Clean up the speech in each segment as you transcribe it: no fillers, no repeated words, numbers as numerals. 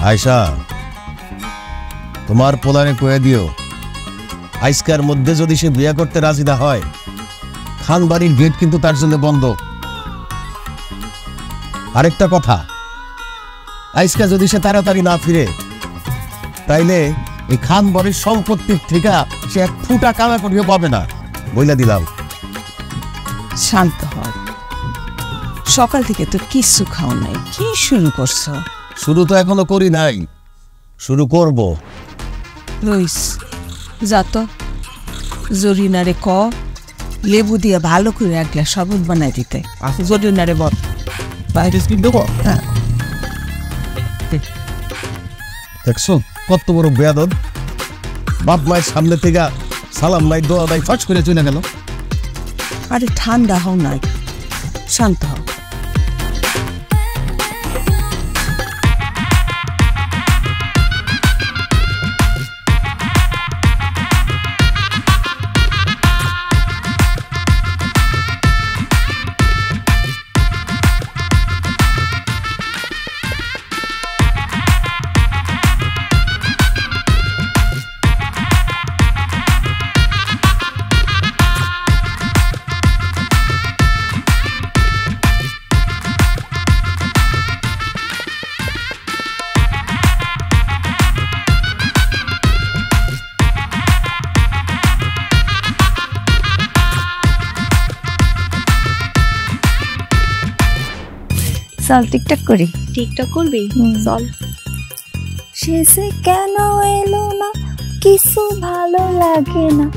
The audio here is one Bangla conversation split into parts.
আয়শা, তোমার পোলারে কয়ে দিও আজকের মধ্যে যদি সে বিয়ে করতে রাজি না হয়, খান বাড়ির গেট কিন্তু তার জন্য বন্ধ। আরেকটা কথা, আজকে যদি সে তাড়াতাড়ি না ফিরে, তাইলে এই খান বাড়ির সম্পত্তির থেকে সে এক ফুটা কামা করিও পাবে না, বইলা দিলাম। শান্ত হয়, সকাল থেকে তো কিচ্ছু খাও নাই, কি শুরু করছো? শুরু তো এখনো করি নাই, শুরু করব। রইস যা তো, জরিনারে ক লেবু দিয়ে ভালো করে এক গ্লাস শরবত বানাই দিতে। জরিনারে বল বাইরে দেবো। দেখছো কত বড় বেয়াদব, বাপ মায়ের সামনে থেকে সালাম নাই দোয়া নাই ফাঁস করে চলে গেল। আরে ঠান্ডা হও নাই, শান্ত হও। চল টিকটক করি। টিকটক করবি? চল। শেষে কেন এলো না, কিছু ভালো লাগে না,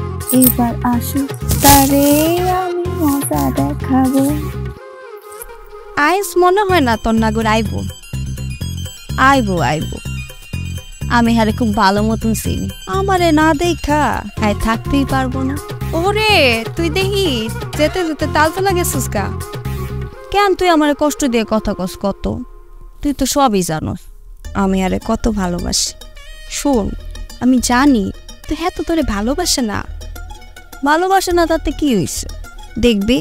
এবার আসু তারে আমি মজা দেখাবো। আইস মনে হয় না তোর নাগর আইবো। আইবো আইবো, আমি হারে খুব ভালো মতন চিনি। আমারে না দেখা হ্যাঁ থাকতেই পারবো না। ওরে তুই দেখি যেতে যেতে তালতলা গেছিস কা? কেন তুই আমার কষ্ট দিয়ে কথা কস কত? তুই তো সবই জানোস আমি আরে কত ভালোবাসি। শোন, আমি জানি তুই হ্যাঁ তো তোরে ভালোবাসে না। ভালোবাসে না তাতে কি হয়েছে? দেখবি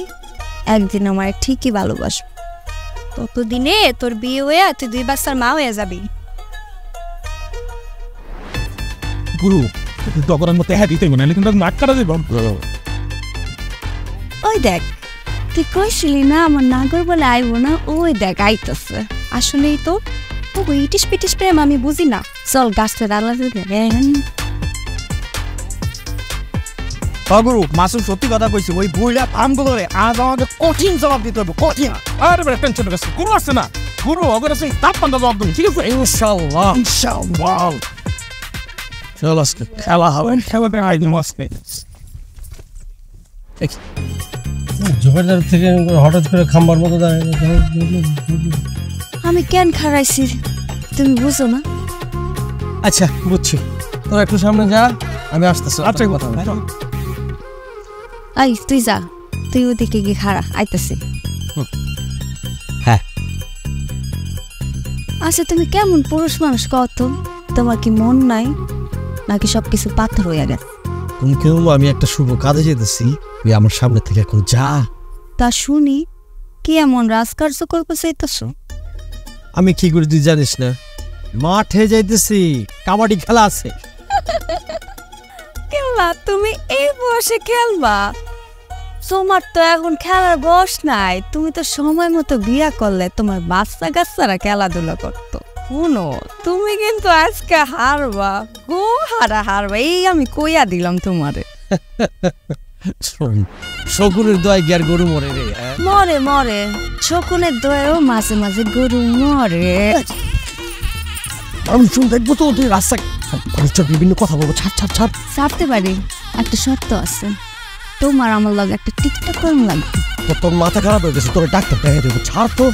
একদিন আমার ঠিকই ভালোবাসবে। ততদিনে তোর বিয়ে হয়ে তুই 2 বাচ্চার মা হয়ে যাবি। গুরু তখন মতো হ্যাঁ দিতে মনে কিন্তু নাক কাটা দেব। ওই দেখ, তুই কইছিলি না আমার নাগর বলে আইবো না, ওই দেখ আইতেছে। আসলেই তো ও ইটিস পিটিস প্রেম আমি বুঝি না। চল গাছটা ডালা গুরু মাসুম সত্যি কথা কইছি, ওই বুইলা আমগুলোরে আজ আমাদের কঠিন জবাব দিতে হবে, কঠিন। আরে বেটা টেনশন করছিস, গুরু আসছে না, গুরু অগর আছে তাপ পান্তা জবাব দিন, ঠিক আছে? ইনশাআল্লাহ ইনশাআল্লাহ। চল আজকে খেলা হবে, খেলাতে আইনি মস্তে। জোগাড়দার থেকে হঠাৎ করে খাম্বার মতো আমি কেন খারাইছি তুমি বুঝো না? আচ্ছা বুঝছি, তোর একটু সামনে যা, আমি আসতেছি। আচ্ছা কথা আই তুই যা, তুই ওদিকে গিয়ে খাড়া, আইতেছি। হ্যাঁ আচ্ছা তুমি কেমন পুরুষ মানুষ কত? তোমার কি মন নাই নাকি সবকিছু পাথর হয়ে গেছে? তুমি কেউ, আমি একটা শুভ কাজে যেতেছি, তুই আমার সামনে থেকে এখন যা। তা শুনি কি এমন রাজকার্য করতে চাইতেছ? আমি কি করে তুই জানিস না? মাঠে যাইতেছি, কাবাডি খেলা আছে। খেলবা? তুমি এই বয়সে খেলবা? তোমার তো এখন খেলার বয়স নাই। তুমি তো সময় মতো বিয়া করলে তোমার বাচ্চা কাচ্চারা খেলাধুলা করতো। শুনো, তুমি কিন্তু আজকে হারবা, গো হারবা, এই আমি কইয়া দিলাম তোমারে। শকুনের দোয়ায় গিয়ার গরু মরে রে। মরে মরে, শকুনের দোয়ায়ও মাঝে মাঝে গরু মরে। আমি শুন দেখবো তো, তুই রাস্তা বিভিন্ন কথা বলবো। ছাড় ছাড় ছাড়। ছাড়তে পারি, একটা শর্ত আছে। তোমার আমার লগে একটা টিকটক করুন লাগবে। তোর মাথা খারাপ হয়ে গেছে, তোর ডাক্তার দেখে দেবো। ছাড় তো।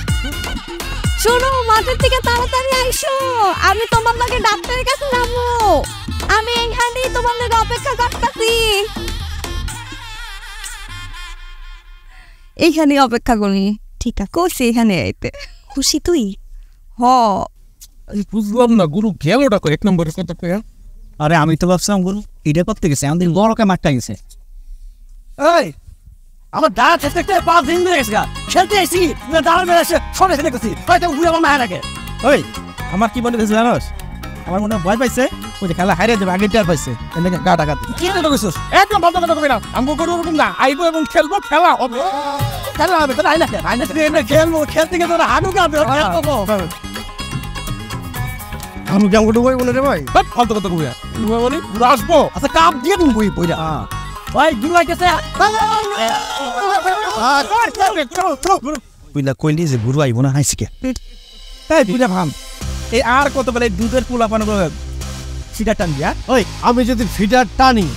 শোনো, মাঠের থেকে তাড়াতাড়ি আইসো, আমি তোমার লগে ডাক্তারের কাছে যাবো। আমি এইখানেই তোমার লগে অপেক্ষা করতেছি। এইখানে অপেক্ষা করি। ঠিক আছে, কইছি এখানে আইতে। খুশি তুই? হ। বুঝলাম না গুরু, গেলোটা কো 1 নম্বরের কথা কইয়া। আরে আমি তো ভাবছিলাম গুরু এটা করতে গেছে, আমাদের বড়কে মাঠটা গেছে। এই আমার দাঁড়া থেকে 5 দিন ধরে গেছে খেলতে এসি না দাঁড়া মেরে এসে সরে ফেলে গেছি হয়তো বুড়ি আমার মায়ের আগে ওই আমার কি মনে হয়েছে জানোস আমার মনে ভয় পাইছে ওই যে খেলা হারিয়ে যাবে আগে টের পাইছে এনেকে গা টাকা কি কথা কইছস একদম ভালো কথা কই না আমগো করব এরকম না আইবো এবং খেলবো খেলা হবে খেলা হবে তো আইনা এমনি খেলবো খেলতে গিয়ে তোরা হাডু গাবে আমি কেমন করে বই বলে রে ভাই ফালতু কথা কই তুই বলি পুরো আসবো আচ্ছা কাপ দিয়ে দিন বই পয়রা ভাই গুরু আইতেছে বুইলা কইলি যে গুরু আইবো না হাসিকে এই বুইলা ভাম এই আর কত বেলা দুধের পোলা পান করে সিটা টান দিয়া ওই আমি যদি ফিডার টানি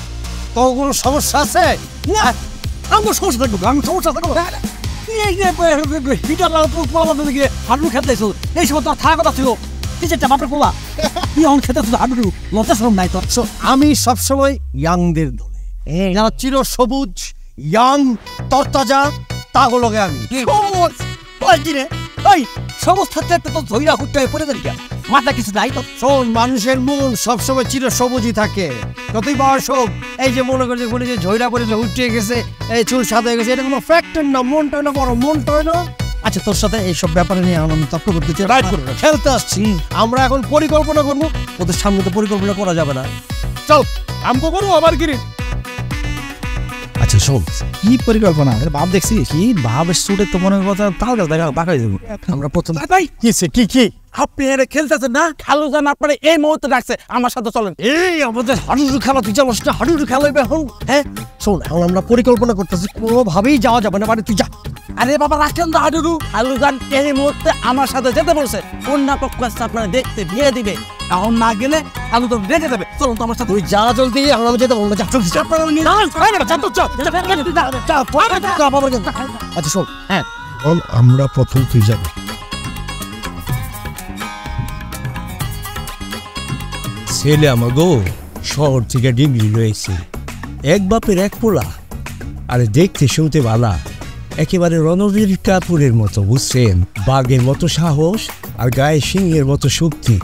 তো কোনো সমস্যা আছে না আমি সমস্যা থাকবো আমি সমস্যা থাকবো এই যে ফিটার পোলা পান দিকে হাডু খেতেছো এই সময় তো থাকা কথা ছিল টিচারটা বাপরে পোলা কি অন খেতেছো হাডু লজ্জা শরম নাই তোর আমি সবসময় ইয়াংদের দলে যারা চির সবুজ ইয়াং তরতাজা তাগুলোকে আমি সমস্ত তো ধৈরা হুট্টা পড়ে দেন মাথা কিছু নাই তো শোন মানুষের মন সবসময় চির সবুজই থাকে যতই বয়স হোক এই যে মনে করছে বলে যে ঝইরা পড়েছে উঠে গেছে এই চুল সাদা হয়ে গেছে এটা কোনো ফ্যাক্টর না মনটা না বড় মনটা না আচ্ছা তোর সাথে এইসব ব্যাপারে নিয়ে আমি তর্ক করতে চাই রাইট করবো খেলতে আসছি আমরা এখন পরিকল্পনা করবো ওদের সামনে তো পরিকল্পনা করা যাবে না চল আমগো করব আবার কি আচ্ছা শোন কি পরিকল্পনা ভাব দেখছি কি ভাবের সুটে তো মনে কথা তাল গাছ দেখা বাঁকাই যাবো আমরা প্রথম কিসে কি আপনি এরা খেলতেছেন না খালু জান আপনারা এই মুহূর্তে ডাকছে আমার সাথে চলেন এই আমাদের হাডুডু খেলা তুই জানোস না হাডুডু খেলা এখন হ্যাঁ শোন এখন আমরা পরিকল্পনা করতেছি কোনোভাবেই যাওয়া যাবে না মানে তুই যা আরে বাবা রাখেন তো হাডুডু খালু জান এই মুহূর্তে আমার সাথে যেতে বলছে কন্যা পক্ষ আসছে আপনারা দেখতে বিয়ে দিবে এখন না গেলে খালু তো রেখে দেবে চলুন তো আমার সাথে তুই যা জলদি এখন আমি যেতে বলবো যা চল আচ্ছা শোন হ্যাঁ আমরা প্রথম তুই যাবি ছেলে আমাগো শহর থেকে ডিগ্রি রয়েছে এক বাপের এক পোলা আরে দেখতে শুনতে ভালা একেবারে রণবীর কাপুরের মতো বুঝছেন বাঘের মতো সাহস আর গায়ে সিংহের মতো শক্তি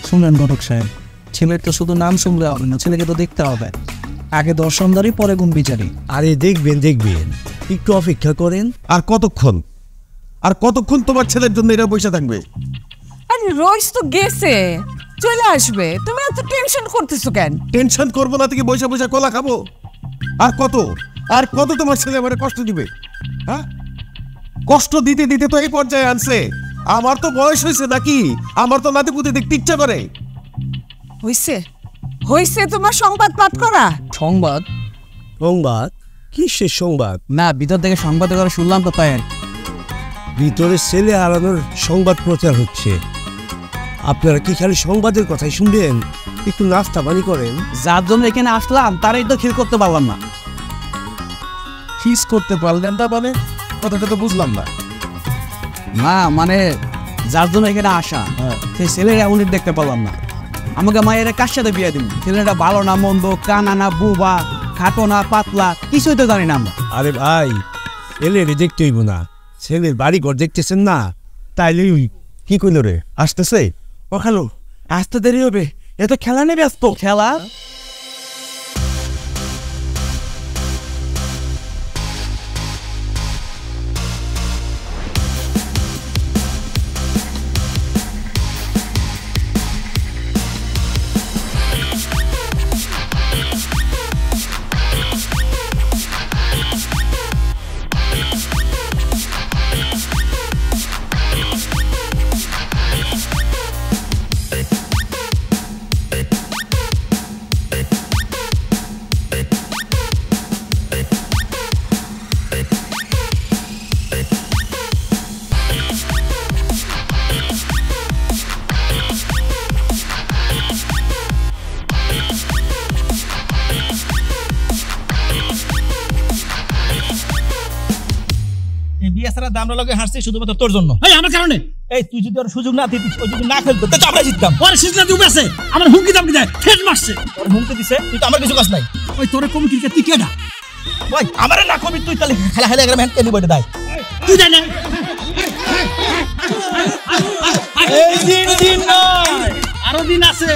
শুনেন ঘটক সাহেব ছেলের তো শুধু নাম শুনলে হবে না ছেলেকে তো দেখতে হবে আগে দর্শনদারি পরে গুণ বিচারি আরে দেখবেন একটু অপেক্ষা করেন আর কতক্ষণ তোমার ছেলের জন্য এরা বসে থাকবে আরে রইস তো গেছে চলে আসবে তুমি এত টেনশন করতেছো কেন টেনশন করবো না থেকে বসে বসে কলা খাবো আর কত তোমার ছেলে আমারে কষ্ট দিবে হ্যাঁ কষ্ট দিতে দিতে তো এই পর্যায়ে আনছে আমার তো বয়স হয়েছে নাকি আমার তো নাতিপুতি দেখতে ইচ্ছা করে হইছে তোমার সংবাদ পাঠ করা সংবাদ কিসের সংবাদ না ভিতর থেকে সংবাদ করে শুনলাম তো তাই ভিতরে ছেলে হারানোর সংবাদ প্রচার হচ্ছে আপনারা কি খালি সংবাদের কথাই শুনবেন একটু নাস্তা পানি করেন যার জন্য এখানে আসলাম তারাই তো খিল করতে পারলাম না ফিস করতে পারলেন না মানে কথাটা তো বুঝলাম না না মানে যার জন্য এখানে আসা সেই ছেলেরা উনি দেখতে পারলাম না আমাকে মায়ের কার সাথে বিয়ে দিন ছেলেটা ভালো না মন্দ কানা না বুবা খাটো না পাতলা কিছুই তো জানি না আমরা আরে ভাই ছেলেরে দেখতে হইব না ছেলের বাড়ি ঘর দেখতেছেন না তাইলে কি কইল রে আসতেছে ও খালু আসতে দেরি হবে এ তো খেলা নেই ব্যস্ত খেলা আমরা লগে হাসছি শুধুমাত্র তোর জন্য এই আমার কারণে এই তুই যদি ওর সুযোগ না দিতিস ওই যদি না খেলতো তো আমরা জিততাম ওর সিজনা দিবে আছে আমার হুমকি দাম দেয় ঠেট মারছে ওর হুমকি দিছে তুই তো আমার কিছু কাজ নাই ওই তোরে কম ক্রিকেট তুই কেডা ওই আমারে না কবি তুই তাহলে খেলা খেলা গেলে মেন্টেলি বইটা দাই তুই জানে এই দিন নয় আরো দিন আছে,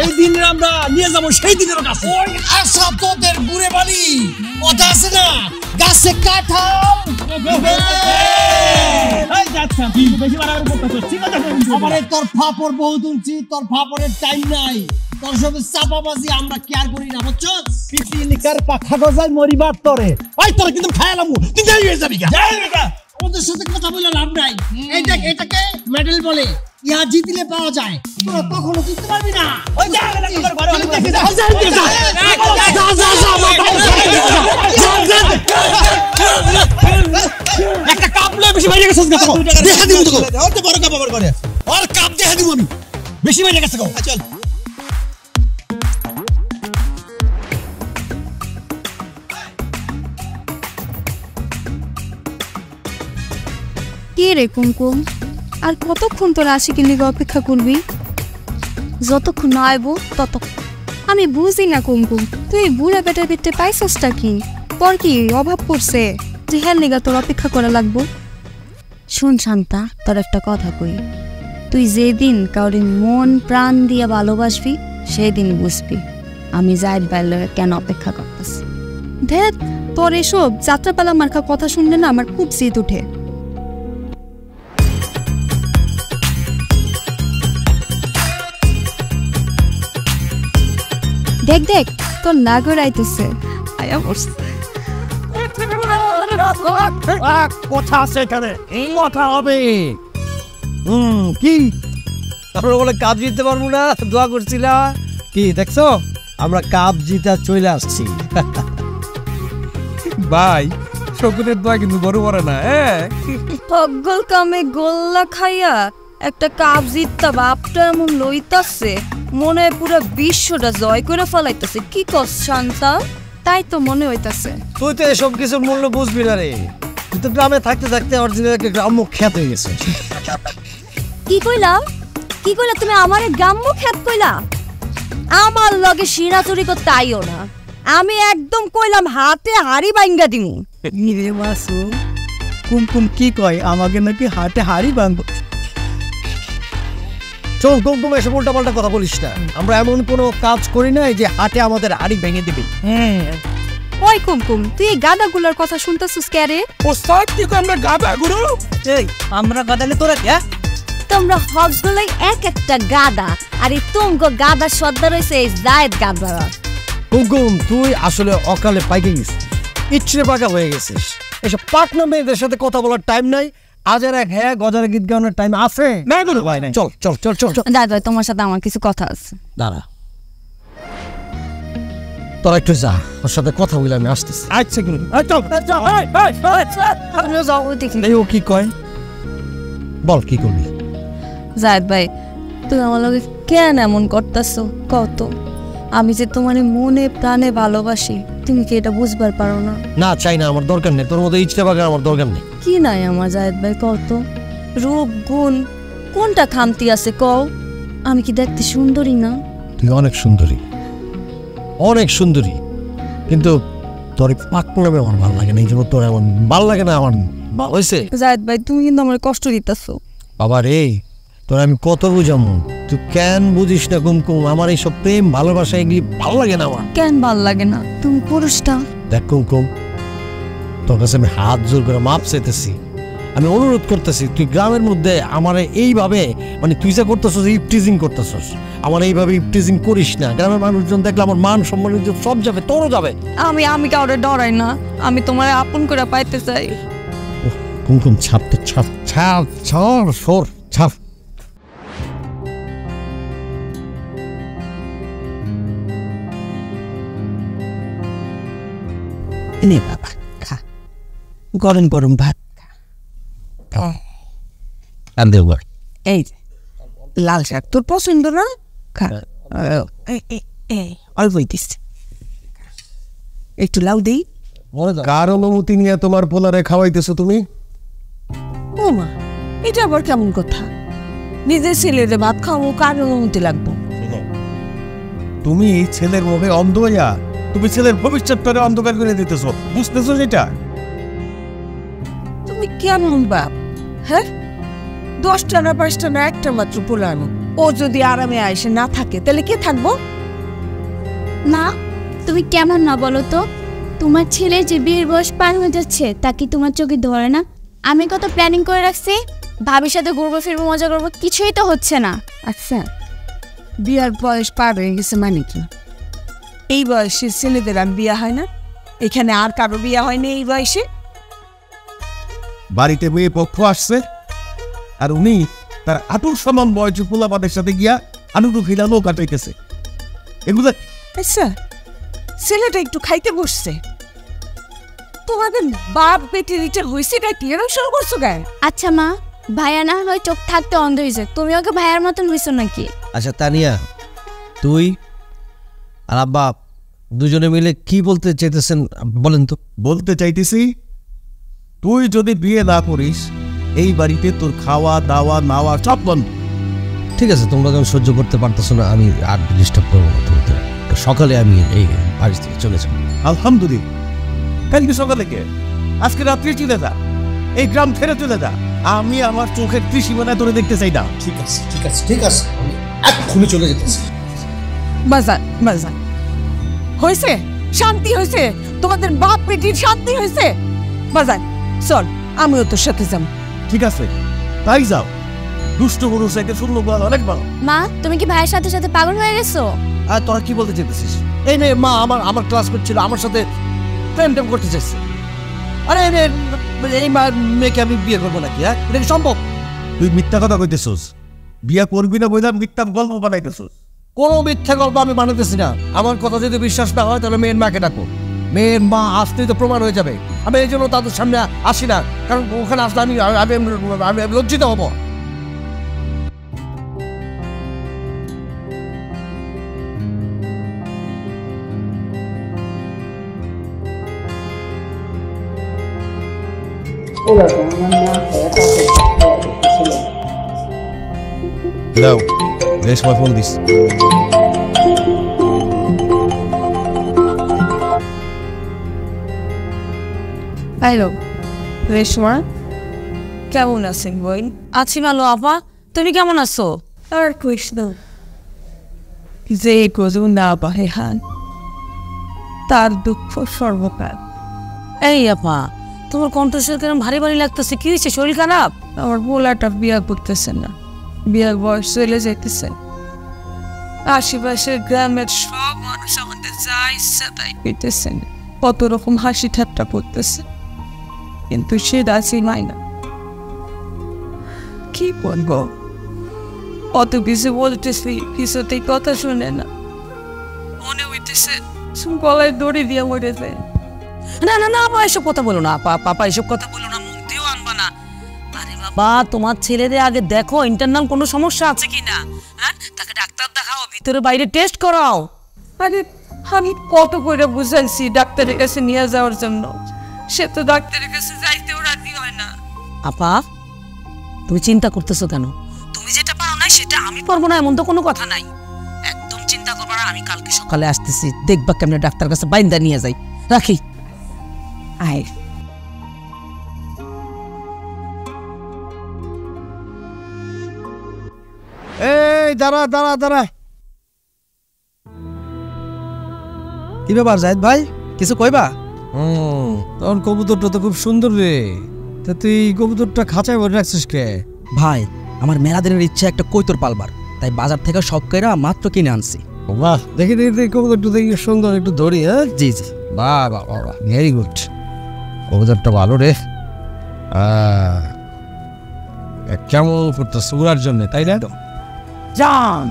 এই দিনে আমরা নিয়ে যাবো সেই দিনের কাছে। ওই আশা তোদের ঘুরে বাড়ি কথা আছে না, গাছে কাঁঠাল তোর ফাপড় বহু তুলছি, তোর ফাপড়ের টাইম নাই, তোর সব চাপাবাজি আমরা কেয়ার করি না, বুঝছো? পিপিলিকার পাখা গজায় মরিবার তরে, ওই তোর কিন্তু খায়ালাম, তুই যাই হয়ে যাবি গা। ওদের সাথে কথা বলে লাভ নাই। এটাকে মেডেল বলে, ইহা জিতলে পাওয়া যায়, তোরা কখনো জিততে পারবি না। একটা কাপ লয়ে বেশি বাইরে গেছিস না, দেখা দিব তোকে, ওর তো বড় কাপ আবার করে, ওর কাপ দেখা দিব আমি, বেশি বাইরে গেছে গো। চল কে রে কুমকুম, আর কতক্ষণ তোর আশিকের লিগে অপেক্ষা করবি? যতক্ষণ না আইব ততক্ষণ। আমি বুঝি না কুমকুম, তুই বুড়া বেটার পেটে পাইছসটা কি? তোর কি অভাব পড়ছে যে হ্যাঁ লিগা তোর অপেক্ষা করা লাগবো? শুন শান্তা, তোর একটা কথা কই, তুই যেদিন কাউরি মন প্রাণ দিয়ে ভালোবাসবি সেদিন বুঝবি আমি জাহিদ ভাইয়ের লগে কেন অপেক্ষা করতেছি। ধ্যাত, তোর এসব যাত্রাপালা মার্কা কথা শুনলে না আমার খুব জিদ উঠে। দেখ দেখ, তোর নাগর আইতেছে, আয়া পড়ছে। কথা আছে এখানে, এই কথা হবে। কি আমরা বলে কাপ জিততে পারবো না, দোয়া করছিলা কি দেখছো? আমরা কাপ জিতা চলে আসছি। ভাই শকুনের দোয়া কিন্তু বড় বড় না। পগল কামে গোল্লা খাইয়া একটা কাপ জিততা বাপটা এমন লইতাছে, মনে হয় পুরো বিশ্বটা জয় করে ফেলাইতেছে। কি কস শান্তা? তাই তো মনে হইতাছে। তুই তো এসব কিছুর মূল্য বুঝবি না রে, তুই তো গ্রামে থাকতে থাকতে অরিজিনাল একটা গ্রাম্য খ্যাত হয়ে গেছে। কি কইলা? কি কইলা তুমি? আমারে গ্রাম্য খ্যাত কইলা? আমার লগে শিরাচুরি করতে আইও না, আমি একদম কইলাম হাতে হাড়ি বাইঙ্গা দিমু। রে মাসু, কুমকুম কি কয় আমাকে নাকি হাতে হাড়ি বাঁধব? চল কুমকুম, এসব উল্টা পাল্টা কথা বলিস না, আমরা এমন কোনো কাজ করি নাই যে হাতে আমাদের হাড়ি ভেঙে দিবি। ওই কুমকুম, তুই এই গাদাগুলোর কথা শুনতেছিস কে রে? ওস্তাদ কি কই আমরা গাদা গুরু? এই আমরা গাদালে তোরা কে? তোমরা হজগুলাই এক একটা গাদা, আর এই তুমগো গাদা সর্দার হইছে এই জায়েদ গাদা। কুমকুম, তুই আসলে অকালে পাইকে গেছিস, ইচ্ছে পাকা হয়ে গেছিস। এসব পাটনা মেয়েদের সাথে কথা বলার টাইম নাই, আজের এক হ্যাঁ গজার গীত গাওয়ানোর টাইম আছে না? কোনো ভাই নাই। চল চল চল চল চল। দাদা, তোমার সাথে আমার কিছু কথা আছে। দাঁড়া, তোরা একটু যা, ওর সাথে কথা বলে আমি আসতেছি। আচ্ছা গুরু, আপনিও যাও দেখি। এই ও কি কয়, বল কি করবি? জায়েদ ভাই, তুমি আমার লগে কেন এমন করতেছো কত? আমি যে তোমার মনে প্রাণে ভালোবাসি, তুমি কি এটা বুঝবার পারো না? না, চাই না, আমার দরকার নেই, তোর মতো ইচ্ছা বাগার আমার দরকার নেই। কি নাই আমার জায়েদ ভাই কত? রূপ গুণ কোনটা খামতি আছে কও? আমি কি দেখতে সুন্দরী না? তুই অনেক সুন্দরী, অনেক সুন্দরী, কিন্তু তোর পাকনামে আমার ভালো লাগে না। এই জন্য তোর এমন ভালো লাগে না আমার। ভালো হয়েছে জায়েদ ভাই, তুমি কিন্তু আমার কষ্ট দিতেছো। বাবা রে, তোর আমি কত বুঝামু, তুই কেন বুঝিস না কুমকুম? আমার এইসব প্রেম ভালোবাসা এগুলি ভালো লাগে না আমার। কেন ভাল লাগে না? তুমি পুরুষটা। দেখ কুমকুম, তোর কাছে আমি হাত জোর করে মাপ চাইতেছি, আমি অনুরোধ করতেছি, তুই গ্রামের মধ্যে আমার এইভাবে, মানে তুই যা করতেছস ইপটিজিং করতেছস, আমার এইভাবে ইপটিজিং করিস না। গ্রামের মানুষজন দেখলে আমার মান সম্মান সব যাবে, তোরও যাবে। আমি কাউরে ডরাই না, আমি তোমার আপন করে পাইতে চাই। কুমকুম, ছাপ তো ছাপ, ছাপ ছাড়, সর ছাপ। নে বাবা, খা, গরম গরম ভাত খা। এই যে লাল শাক তোর পছন্দ না? খা, অল্পই দিচ্ছে, একটু লাউ দেই। কার অনুমতি নিয়ে তোমার পোলারে খাওয়াইতেছো তুমি? ও মা, এটা আবার কেমন কথা? নিজের ছেলেরে ভাত খাওয়াবো, কার অনুমতি লাগবো? তুমি ছেলের মুখে অন্ধ হইয়া তুমি ছেলের ভবিষ্যৎটারে অন্ধকার করে দিতেছো, বুঝতেছো যেটা? তুমি কেমন বাপ? হ্যাঁ, 10টা না 5টা না একটা মাত্র পোলানো, ও যদি আরামে আইসে না থাকে তাহলে কে থাকবো? মা তুমি কেমন না বলো তো, তোমার ছেলে যে বিয়ের বয়স পার হয়ে যাচ্ছে তা কি তোমার চোখে ধরে না? আমি কত প্ল্যানিং করে রাখছি, ভাবির সাথে ঘুরবো ফিরবো মজা করবো, কিছুই তো হচ্ছে না। আচ্ছা, বিয়ার বয়স পার হয়ে গেছে মানে কি? এই বয়সে ছেলেদের আর বিয়া হয় না? এখানে আর কারো বিয়া হয়নি এই বয়সে? বাড়িতে মেয়ে পক্ষ আসছে আর উনি তার আটুর সমান বয়সী পোলাপানের সাথে গিয়া আনুরু খিলানো কাটাইতেছে। এগুলো আচ্ছা, ছেলেটা একটু খাইতে বসছে, তোমাদের বাপ বেটি রিটার হয়েছে নাকি? এরকম শুরু করছো গায়ে? আচ্ছা মা, ভাইয়া না হয় চোখ থাকতে অন্ধ হয়েছে, তুমি ওকে ভাইয়ার মতন হয়েছো নাকি? আচ্ছা তানিয়া, তুই আর আব্বা দুজনে মিলে কি বলতে চাইতেছেন বলেন তো? বলতে চাইতেছি, তুই যদি বিয়ে না করিস এই বাড়িতে তোর খাওয়া দাওয়া নাওয়া সব বন্ধ। ঠিক আছে, তোমরা যখন সহ্য করতে পারতেছো না আমি আর ডিস্টার্ব করবো না তোমাদের। সকালে আমি এই বাড়ি থেকে চলে যাবো। আলহামদুলিল্লাহ, কালকে সকালে কে? আজকে রাত্রে চলে যা, এই গ্রাম ছেড়ে চলে যা। আমি আমার চোখের ত্রিসীমানায় তোরে দেখতে চাই না। ঠিক আছে ঠিক আছে ঠিক আছে, আমি এক্ষুনি চলে যেতেছি। বাজার বাজার হয়েছে, শান্তি হয়েছে, তোমাদের বাপ বেটির শান্তি হয়েছে। বাজার চল, আমিও তোর সাথে যাব। ঠিক আছে, তাই যাও। দুষ্ট গরু চাইতে শূন্য বল অনেক ভালো। মা তুমি কি ভাইয়ের সাথে সাথে পাগল হয়ে গেছো? আর তোরা কি বলতে চাইতেছিস? এই নে মা আমার ক্লাস করছিল, আমার সাথে প্রেম টেম করতে চাইছে। আরে এই মেয়েকে আমি বিয়ে করবো নাকি? হ্যাঁ, এটা কি সম্ভব? তুই মিথ্যা কথা কইতেছস, বিয়া করবি না বইলাম, মিথ্যা গল্প বানাইতেছস। কোনো মিথ্যা গল্প আমি বানাতেছি না। আমার কথা যদি বিশ্বাস না হয় তাহলে মেয়ের মাকে ডাকো, মেয়ের মা আসতেই তো প্রমাণ হয়ে যাবে। আমি এই জন্য তাদের সামনে আসি না, কারণ ওখানে আসলে আমি লজ্জিত হব। দাও, Reshma phone this. Hello Reshma, কেমন আছেন বোন? আছি ভালো আপা, তুমি কেমন আছো? আর কৃষ্ণ যে করু না বাহে হান, তার দুঃখ সর্বকাল। এই আপা, তোমার কণ্ঠস্বর কেন ভারী ভারী লাগতেছে, কি হয়েছে? শরীর খারাপ? আমার পোলাটা বিয়া করতেছে না, বিয়ার বয়স চলে যেতেছে। আশেপাশের গ্রামের সব মানুষ আমাদের যা ইচ্ছা তাই পেতেছে, কত রকম হাসি ঠাট্টা করতেছে, কিন্তু সে রাজি হয় না। কি বলবো, অত কিছু বলতেছি, কিছুতেই কথা শুনে না। মনে হইতেছে গলায় দড়ি দিয়ে মরে যায়। না না না আপা, এসব কথা বলো না আপা, পাপা এসব কথা বলো না, মুখ দিয়েও আনবা না। আরে বাবা, তোমার ছেলেদের আগে দেখো ইন্টারনাল কোনো সমস্যা আছে কিনা, হ্যাঁ? তাকে ডাক্তার দেখাও, ভিতরে বাইরে টেস্ট করাও। আরে আমি কত করে বুঝাইছি ডাক্তারের কাছে নিয়ে যাওয়ার জন্য, সে তো ডাক্তারের কাছে যাইতেও রাজি হয় না। আপা, তুমি চিন্তা করতেছো কেন? তুমি যেটা পারো না সেটা আমি পারবো না এমন তো কোনো কথা নাই। একদম চিন্তা করবা না, আমি কালকে সকালে আসতেছি, দেখবা কেমনে ডাক্তার কাছে বাইন্দা নিয়ে যাই। রাখি। আয় এই দাঁড়া দাঁড়া দাঁড়া। কি ব্যাপার জাহিদ ভাই, কিছু কইবা? তোর কবুতরটা তো খুব সুন্দর রে, তা তুই কবুতরটা খাঁচায় ভরে রাখছিস কে? ভাই, আমার মেলা দিনের ইচ্ছা একটা কৈতর পালবার, তাই বাজার থেকে সব কইরা মাত্র কিনে আনছি। বাহ, দেখি দেখি কবুতরটা দেখি সুন্দর, একটু ধরি। হ্যাঁ জি জি। বাহ বাহ বাহ, ভেরি গুড। কবুতরটা ভালো রে। কেমন করতেছ উড়ার জন্য, তাই না? জান,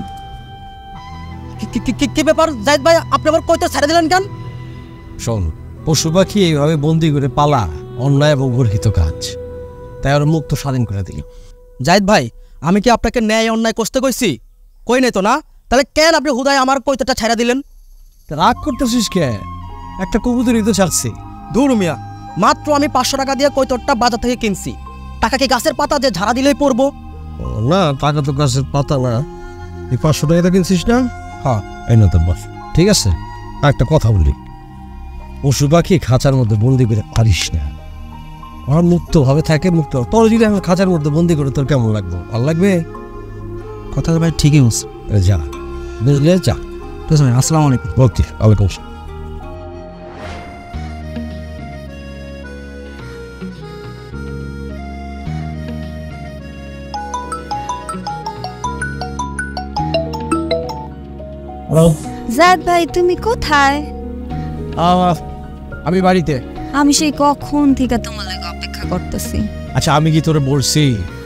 কি ব্যাপার জাহিদ ভাই, আপনি আবার কৈতর ছেড়ে দিলেন কেন? শোন, পশু পাখি এইভাবে বন্দি করে পালা অন্যায় এবং গর্হিত কাজ, তাই ওর মুক্ত স্বাধীন করে দিল। জাহিদ ভাই, আমি কি আপনাকে ন্যায় অন্যায় করতে কইছি? কই নাই তো না, তাহলে কেন আপনি হুদায় আমার কৈতরটা ছেড়ে দিলেন? রাগ করতেছিস কে? একটা কবুতরই তো ছাড়ছি। দূর মিয়া, মাত্র আমি 500 টাকা দিয়ে কৈতরটা বাজার থেকে কিনছি। টাকা কি গাছের পাতা যে ঝাড়া দিলেই পড়বো? না, টাকা তো গাছের পাতা না। তুই 500 টাকা কিনছিস না? হ্যাঁ, এই না তোর বস। ঠিক আছে, একটা কথা বলি, পশু পাখি খাঁচার মধ্যে বন্দি করে পারিস না। ওরা মুক্তভাবে থাকে, মুক্ত। তোর যদি আমি খাঁচার মধ্যে বন্দি করে তোর কেমন লাগবে? ভালো লাগবে? কথা ভাই ঠিকই বলছে। যা বুঝলে যা। ঠিক আছে ভাই, আসসালামু আলাইকুম। ওকে, ওয়ালাইকুম আসসালাম। জাদ ভাই তুমি কোথায়? আমি বাড়িতে। আমি সেই কখন থেকে তোমার লাগে অপেক্ষা করতেছি। আচ্ছা আমি কি তোরে বলছি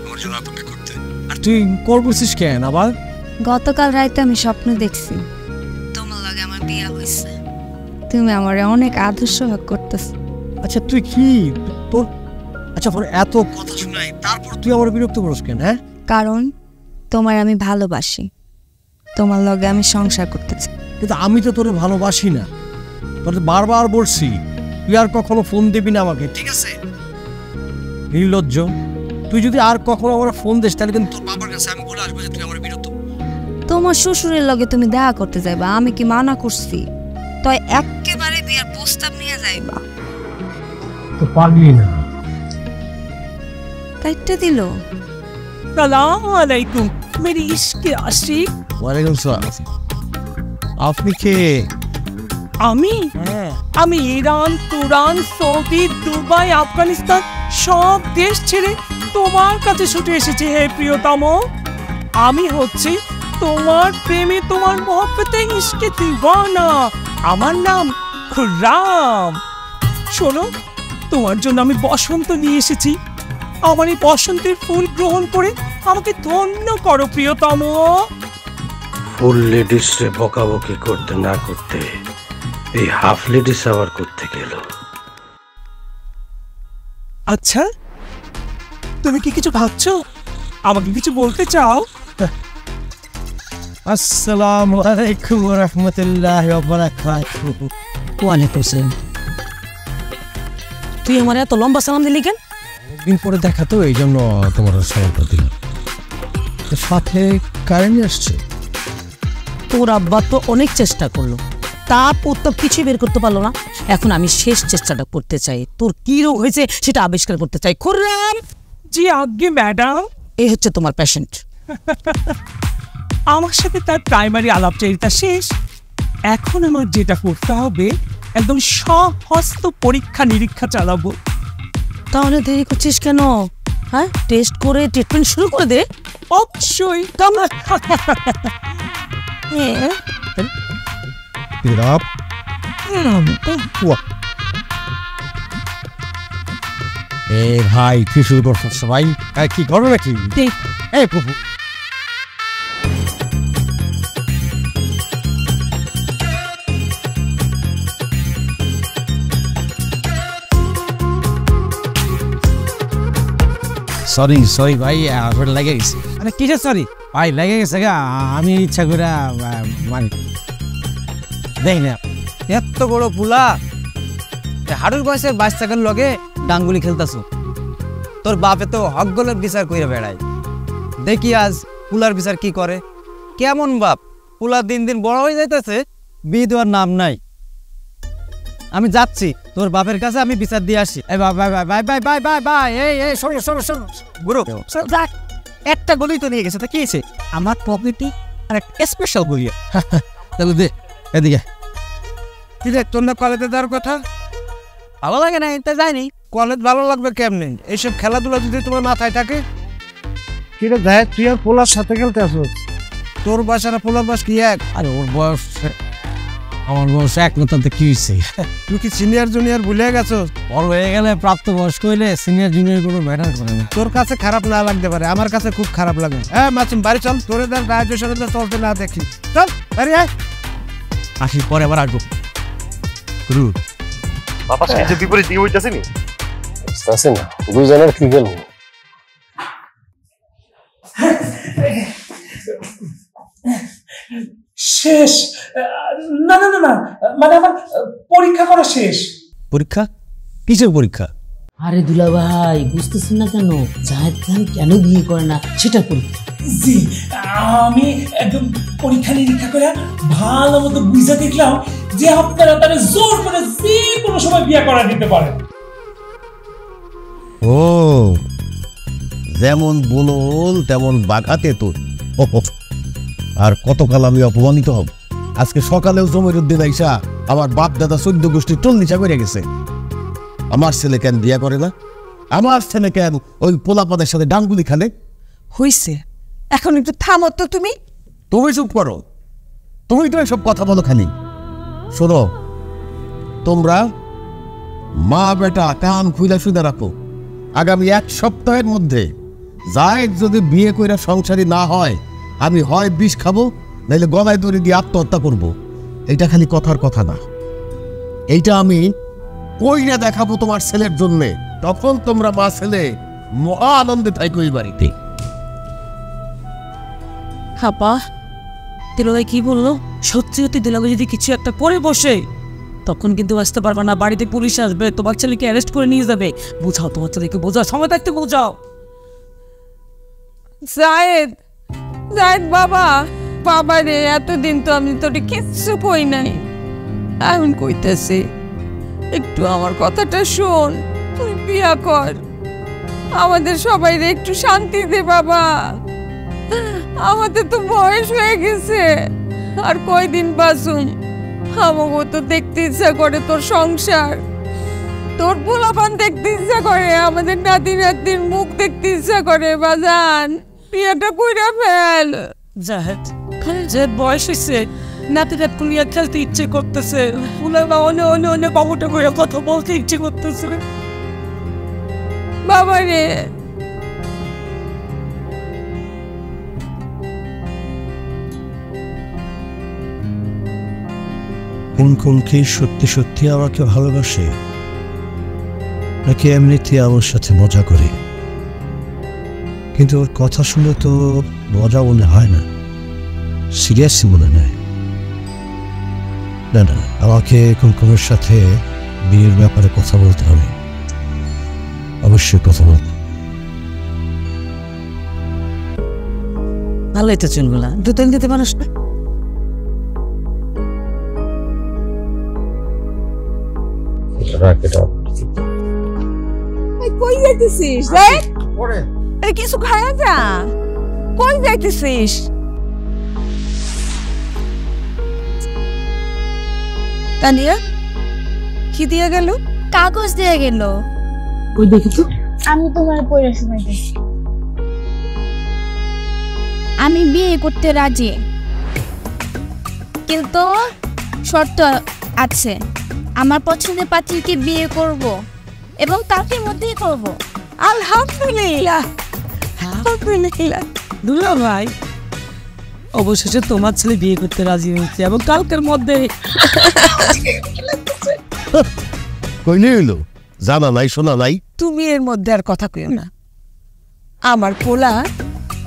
আমার জন্য অপেক্ষা করতে? আর তুই কল করছিস কেন আবার? গতকাল রাতে আমি স্বপ্ন দেখছি তোমার লাগে আমার বিয়ে হয়েছে, তুমি আমারে অনেক আদর সোহাগ করতেছো। আচ্ছা তুই কি তোর আচ্ছা পরে এত কথা শোনাই তারপর তুই আমার বিরক্ত করিস কেন? হ্যাঁ, কারণ তোমার আমি ভালোবাসি, তোমার লগে আমি সংসার করতে চাই। কিন্তু আমি তো তোরে ভালোবাসি না, তোর বারবার বলছি তুই আর কখনো ফোন দিবি না আমাকে, ঠিক আছে? নির্লজ্জ, তুই যদি আর কখনো আমার ফোন দিস তাহলে কিন্তু তোর বাবার কাছে আমি বলে আসবো যে তুই আমার বিরক্ত। তোমার শ্বশুরের লগে তুমি দেখা করতে যাইবা, আমি কি মানা করছি? তো একেবারে বিয়ার প্রস্তাব নিয়ে যাইবা তো পারলি না। কাইটটা দিল। সালাম আলাইকুম মেরি ইশকে আশিক। ওয়ালাইকুম সালাম। আপনি কে? আমি আমি Iran, Turan, Saudi, Dubai, Afghanistan সব দেশ ছেড়ে তোমার কাছে ছুটে এসেছি হে প্রিয়তম। আমি হচ্ছি তোমার প্রেমে, তোমার মহব্বতে ইশকে দিওয়ানা। আমার নাম খুররাম। শোনো, তোমার জন্য আমি বসন্ত নিয়ে এসেছি। আমার এই বসন্তের ফুল গ্রহণ করে আমাকে ধন্য করো প্রিয়তম। ফুল লেডিস রে বকাবকি করতে না করতে এই হাফ লেডিস আবার করতে গেল। আচ্ছা, তুমি কি কিছু ভাবছো? আমাকে কিছু বলতে চাও? আসসালামু আলাইকুম ওয়া রাহমাতুল্লাহি ওয়া বারাকাতুহু। ওয়ালাইকুম আসসালাম। তুই আমার এত লম্বা সালাম দিলি কেন? দিন পরে দেখা তো, এই জন্য তোমার সালামটা দিলাম। সাথে কারেন্ট আসছে। তোর আব্বা তো অনেক চেষ্টা করলো, তা তো কিছু বের করতে পারলো না। এখন আমি শেষ চেষ্টাটা করতে চাই, তোর কি রোগ হয়েছে সেটা আবিষ্কার করতে চাই। খুররাম জি আজ্ঞে ম্যাডাম। এই হচ্ছে তোমার পেশেন্ট। আমার সাথে তার প্রাইমারি আলাপচারিতা শেষ। এখন আমার যেটা করতে হবে, একদম সহস্ত পরীক্ষা নিরীক্ষা চালাবো। তাহলে দেরি করছিস কেন? হ্যাঁ, টেস্ট করে ট্রিটমেন্ট শুরু করে দে। অবশ্যই। ভাই কি শুরু করছিস ভাই? কি করবে নাকি? এই প্রভু, সরি সরি ভাই, আসলে লেগে গেছে। আরে কিসের সরি ভাই লেগে গেছে গা, আমি ইচ্ছা করে মানে দেখ না। এত বড় পুলা হাড়ুর বয়সে বাচ্চাদের লগে ডাঙ্গুলি খেলতাছো। তোর বাপে তো হকগলের বিচার কইরা বেড়ায়। দেখি আজ পুলার বিচার কি করে। কেমন বাপ, পুলা দিন দিন বড় হয়ে যাইতেছে, বিয়ে দেওয়ার নাম নাই। আমি যাচ্ছি তোর বাপের কাছে, আমি বিচার দিয়ে আসি। এই bye bye bye bye bye bye bye. এই শোনো শোনো শোনো গুরু, একটা গলি তো নিয়ে গেছে, তা কি হয়েছে? আমার পকেটে আর একটা স্পেশাল গলি। তাহলে দে এদিকে। কি রে, তোর না কলেজে যাওয়ার কথা? ভালো লাগে না, এটা যায়নি। কলেজ ভালো লাগবে কেমনে? এইসব খেলাধুলা যদি তোমার মাথায় থাকে। কি রে ভাই, তুই আর পোলার সাথে খেলতে আসছিস? তোর বয়স আর পোলার বয়স কি এক? আরে ওর বয়স আমার বয়স এক না, তাতে কি হয়েছে? তুই কি সিনিয়র জুনিয়র ভুলে গেছো? বড় হয়ে গেলে প্রাপ্তবয়স্ক হইলে সিনিয়র জুনিয়র কোনো ম্যাটার করে না। তোর কাছে খারাপ না লাগতে পারে, আমার কাছে খুব খারাপ লাগে। হ্যাঁ মাসুম, বাড়ি চল, তোর গ্রাজুয়েশন চলতে না দেখি। চল বাড়ি আয়। আসি পরে আবার আসবো। গুরু বাবা সে বিপরীত দিকে হইতাছে নি? আছে না, দুইজনের কি গেল? শেষ? না না না না, মানে আমার পরীক্ষা করা শেষ। পরীক্ষা? কিসের পরীক্ষা? আরে দুলা ভাই, বুঝতেছেন না কেন? জাহেদ খান কেন বিয়ে করে না সেটা পরীক্ষা। জি, আমি একদম পরীক্ষা নিরীক্ষা করে ভালো মতো বুঝে দেখলাম যে আপনারা তারা জোর করে যে কোনো সময় বিয়ে করা দিতে পারেন। ও, যেমন বুলবুল তেমন বাঘাতে তোর। আর কতকাল আমি অপমানিত হব? আজকে সকালেও জমিরুদ্দিন আইসা আমার বাপ দাদা 14 গোষ্ঠী টলনিচা করে গেছে। আমার ছেলে কেন বিয়া করে না? আমার ছেলে কেন ওই পোলাপাদের সাথে ডাঙ্গুলি খেলে? হইছে, এখন একটু থামো তো তুমি। তুমি চুপ করো, তুমি তো এসব কথা বলো খালি। শোনো, তোমরা মা বেটা কান খুইলা শুনে রাখো, আগামী 1 সপ্তাহের মধ্যে জায়েদ যদি বিয়ে কইরা সংসারী না হয়, আমি হয় বিষ খাবো, নাইলে গলায় দড়ি দিয়ে আত্মহত্যা করব। এইটা খালি কথার কথা না, এইটা আমি কইরা দেখাবো তোমার ছেলের জন্যে। তখন তোমরা মা ছেলে মহা আনন্দে থাকো এই বাড়িতে। হাপা, দিলগাই কি বললো? সত্যি সত্যি দিলগাই যদি কিছু একটা করে বসে, তখন কিন্তু আসতে পারবে না, বাড়িতে পুলিশ আসবে, তোমার ছেলেকে অ্যারেস্ট করে নিয়ে যাবে। বোঝাও তোমার ছেলেকে, বোঝাও, সময় থাকতে বোঝাও। জায়েদ, জায়েদ বাবা, বাবা রে, এতদিন তো আমি তোরে কিচ্ছু কই নাই, এখন কইতেছি, একটু আমার কথাটা শোন, তুই বিয়া কর, আমাদের সবাই রে একটু শান্তি দে বাবা। আমাদের তো বয়স হয়ে গেছে, আর কয়দিন বাঁচুম? আমাকে তো দেখতে ইচ্ছা করে তোর সংসার, তোর পোলাপান দেখতে ইচ্ছা করে, আমাদের নাতি নাতির মুখ দেখতে ইচ্ছা করে। বাজান, বিয়েটা কইরা ফেল। জাহেদ, জাহেদ বয়স হয়েছে, নাতি নাতকুল নিয়ে খেলতে ইচ্ছে করতেছে, অন্য বাবুটা করে কথা বলতে ইচ্ছে করতেছে। বাবা রে, কোন কি সত্যি সত্যি আমাকে ভালোবাসে, নাকি এমনিতে আমার সাথে মজা করে? কিন্তু ওর কথা শুনে তো মজা মনে হয় না, সিরিয়াসলি মনে নেয়। না না, আমাকে কুমকুমের সাথে বিয়ের ব্যাপারে কথা বলতে হবে, অবশ্যই কথা বলতে। ভালোই তো চুলগুলা, 2-3 দিতে মানুষ না। কই যাইতেছিস? কিছু খায়া যা, কই যাইতেছিস? তানিয়া, কি দিয়ে গেল? কাগজ দিয়ে গেল। ওই দেখি তো। আমি তোমার পড়ে শোনাই দিচ্ছি। আমি বিয়ে করতে রাজি, কিন্তু শর্ত আছে। আমার পছন্দের পাত্রীকে বিয়ে করব এবং তাকে মধ্যেই করব। আলহামদুলিল্লাহ, আলহামদুলিল্লাহ। দুলা ভাই, অবশেষে তোমার ছেলে বিয়ে করতে রাজি হয়েছে এবং কালকের মধ্যে। কইলে হইলো, জানা নাই শোনা নাই। তুমি এর মধ্যে আর কথা কইও না। আমার পোলা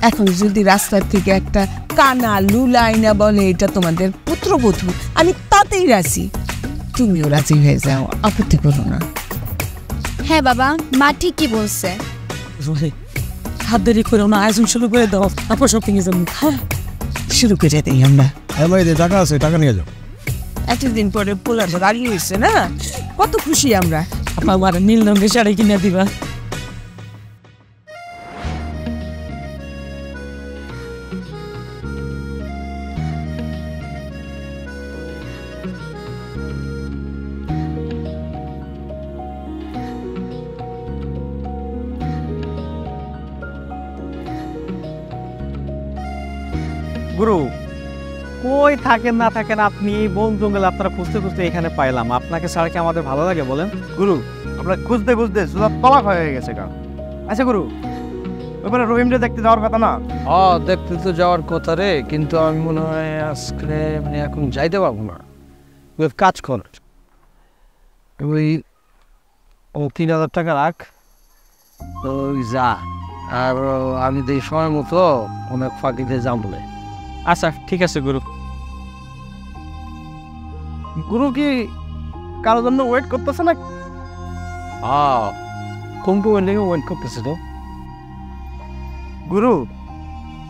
এখন যদি রাস্তার থেকে একটা কানা লুলাইনা বলে এটা তোমাদের পুত্রবধূ, আমি তাতেই রাজি। তুমিও রাজি হয়ে যাও, আপত্তি করো না। হ্যাঁ বাবা, মা ঠিকই বলছে। হাত দেরি করো না, আয়োজন শুরু করে দাও, তারপর শপিং এ যাবো। শুরু করে দিই আমরা। টাকা আছে, টাকা নিয়ে যাও। এতদিন পরে পোলাটা দাঁড়িয়ে হয়েছে না, কত খুশি আমরা। আমার নীল রঙের শাড়ি কিনে দিবা। গুরু, কই থাকেন না থাকেন আপনি, বন জঙ্গলে আপনারা খুঁজতে খুঁজতে এখানে পাইলাম। আপনাকে ছাড়া কি আমাদের ভালো লাগে বলেন? গুরু, আমরা খুঁজতে খুঁজতে সুলাপ তবাক হয়ে গেছে গা। আচ্ছা গুরু, ওইবারে রহিমরে দেখতে যাওয়ার কথা না? দেখতে তো যাওয়ার কথা রে, কিন্তু আমি মনে হয় আজকে এখন যাইতে পারবো না। কাজ কর, ওই 3000 টাকা রাখ, ওই যা, আর আমি দেখি সময় মতো অনেক ফাঁকিতে যাম বলে। আচ্ছা ঠিক আছে গুরু। গুরু কি কারোর জন্য ওয়েট করতেছে না? কোনটা ওয়েট করতেছে তো? গুরু,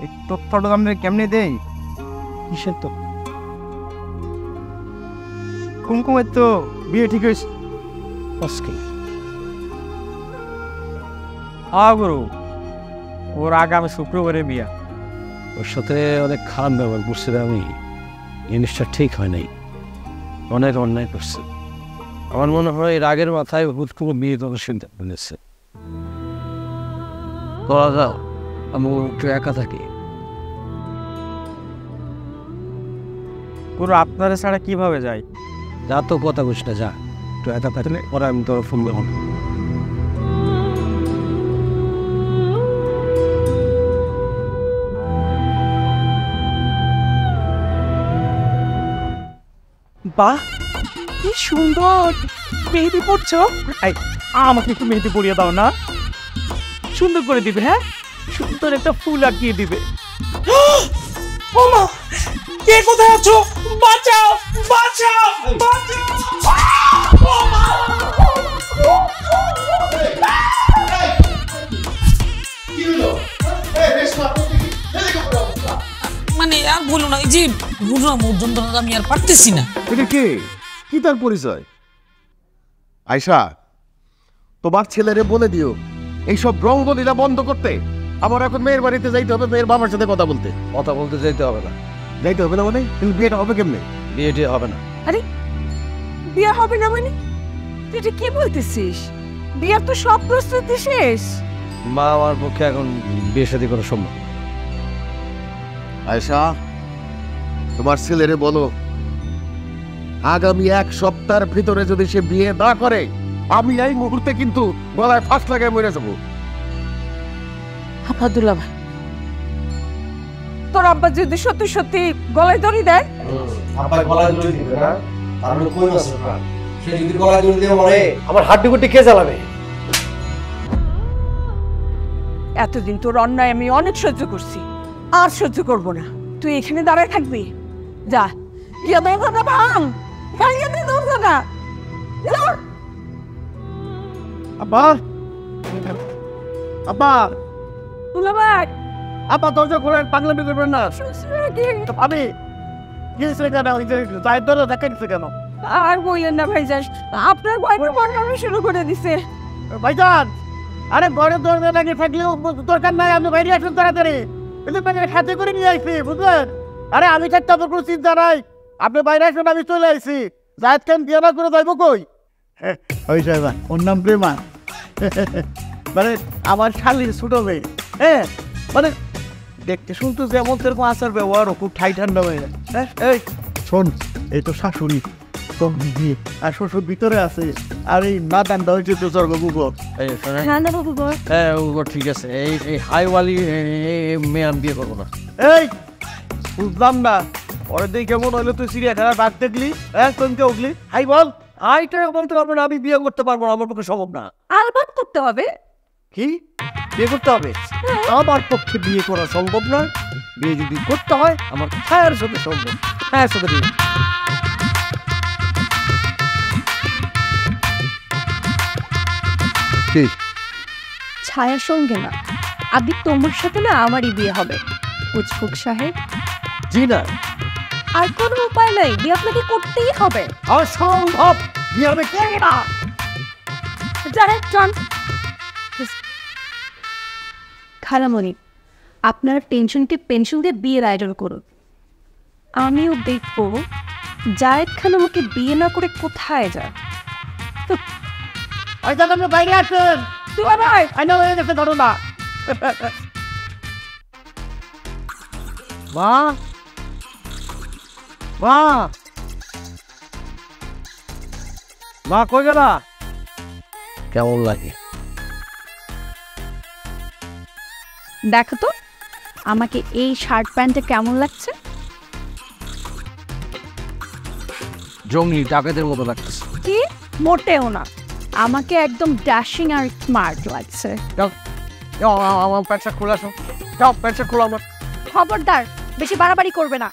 এই তথ্যটা আমরা কেমনে দেই? কিসের তো? কুমকুমের তো বিয়ে ঠিক হয়েছে। গুরু, ওর আগামী শুক্রবারে বিয়া। ওর সাথে অনেক খারাপ ব্যবহার করছে আমি, জিনিসটা ঠিক হয় নাই, অনেক অন্যায় করছে। আমার মনে হয় রাগের মাথায় হুট করে বিয়ে করার সিদ্ধান্ত নিয়েছে। করা যাও, আমি একটু একা থাকি। গুরু আপনারা ছাড়া কিভাবে যায়? যা তো কথা বলিস না, যা একটু একা থাকলে ওরা আমি তোর ফোন দেবো। বাহ, কি সুন্দর মেহেদি পড়ছো। আমাকে একটু মেহেদি পরিয়ে দাও না, সুন্দর করে দিবে। হ্যাঁ, সুন্দর একটা ফুল আঁকিয়ে দিবে। ও মা, কে কোথায় আছো? বাঁচাও, বাঁচাও, বাঁচাও। মানে আর বলো না, এই যে বুড়া মর্যাদা আমি আর পারতেছি না। এটা কে? কি তার পরিচয়? আয়শা, তোমার ছেলেরে বলে দিও এইসব রঙ্গলীলা বন্ধ করতে। আমার এখন মেয়ের বাড়িতে যাইতে হবে, মেয়ের বাবার সাথে কথা বলতে। কথা বলতে যাইতে হবে না। যাইতে হবে না মানে? কিন্তু বিয়েটা হবে কেমনে? বিয়েটি হবে না। আরে বিয়ে হবে না মানে তুই এটা কি বলতেছিস? বিয়ের তো সব প্রস্তুতি শেষ। মা, আমার পক্ষে এখন বিয়ে শাদী করা সম্ভব। আয়শা, তোমার ছেলেরে বলো আগামী 1 সপ্তাহের ভিতরে যদি সে বিয়ে না করে, আমি এই মুহূর্তে কিন্তু গলায় ফাঁস লাগায় মরে যাবো। আব্দুল্লাহ ভাই, তোর আব্বা যদি সত্যি সত্যি গলায় দড়ি দেয়, আব্বা গলায় দড়ি দিবে না, আর আমি কই মাছ না, সে যদি গলায় দড়ি দিয়ে মরে আমার হাড্ডি গুটি কে জ্বালাবে? এতদিন তোর অন্যায় আমি অনেক সহ্য করছি, আর সহ্য করব না। তুই এখানে দাঁড়ায় থাকবি? যা গিয়ে দরজাটা ভাঙ, ভাঙিয়ে দে দরজাটা। আব্বা, আব্বা, দুলা ভাই, আব্বা দরজা খোলেন, পাগলামি করবেন না। আমি গিয়েছি কেন? চায়ের দরজা দেখা দিচ্ছে কেন? আর বললেন না ভাইজান, আপনার গল্পের বর্ণনা শুরু করে দিছে। ভাইজান, আরে ঘরের দরজা লাগিয়ে থাকলেও দরকার নাই, আপনি বাইরে আসুন তাড়াতাড়ি। হাতে করে নিয়ে আসছি, বুঝলেন? আরে আমি থাকতে আপনার কোনো চিন্তা নাই, আপনি বাইরে আসুন, আমি চলে আসছি। জায়েদ খান বিয়ে না করে যাইব কই? ওই সাহেব, ওর নাম প্রেমা, মানে আমার শালির ছোট মেয়ে। হ্যাঁ, মানে দেখতে শুনতো যেমন সেরকম আচার ব্যবহারও খুব ঠাই ঠান্ডা হয়ে যায়। হ্যাঁ, এই শোন, এই তো শাশুড়ি তোর বিয়ে, আর শ্বশুর ভিতরে আছে, আর এই না দান্দা হয়েছে তো স্বর্গ গুগল। হ্যাঁ, ঠিক আছে। এই হাইওয়ালি মেয়ে আমি বিয়ে করবো না। এই বুঝলাম না, পরে দিকে কেমন হইলো তুই চিড়িয়াখানা ডাক দেখলি, তোমকে উঠলি, হাই বল, আইটা বলতে পারবো না, আমি বিয়ে করতে পারবো না, আমার পক্ষে সম্ভব না। আলবাত করতে হবে। কি বিয়ে করতে হবে? আমার পক্ষে বিয়ে করা সম্ভব না। বিয়ে যদি করতে হয় আমার ছায়ার সাথে সম্ভব, ছায়ার সাথে বিয়ে। ছায়ার সঙ্গে না, আদি তোমার সাথে না আমারই বিয়ে হবে। উজফুক সাহেব। জি না, আর কোনো উপায় নাই, বিয়ে আপনাকে করতেই হবে। অসম্ভব, বিয়ে হবে করবো না। খালামণি, আপনার টেনশনকে পেনশন দিয়ে বিয়ের আয়োজন করুন। আমিও দেখবো জায়েদ খান আমাকে বিয়ে না করে কোথায় যায়। আপনি বাইরে আসেন, আইনা হয়ে গেছে ঘটনা। মা, মা, মা কই গেলা? কেমন লাগে? দেখো তো আমাকে এই শার্ট প্যান্টে কেমন লাগছে? জঙ্গলি ডাকাতের মতো লাগতেছে। কি? মোটেও না, আমাকে একদম ড্যাশিং আর স্মার্ট লাগছে। আমার প্যান্টটা খোলা, যাও প্যান্টটা খোলা। আমার খবরদার, বেশি বাড়াবাড়ি করবে না।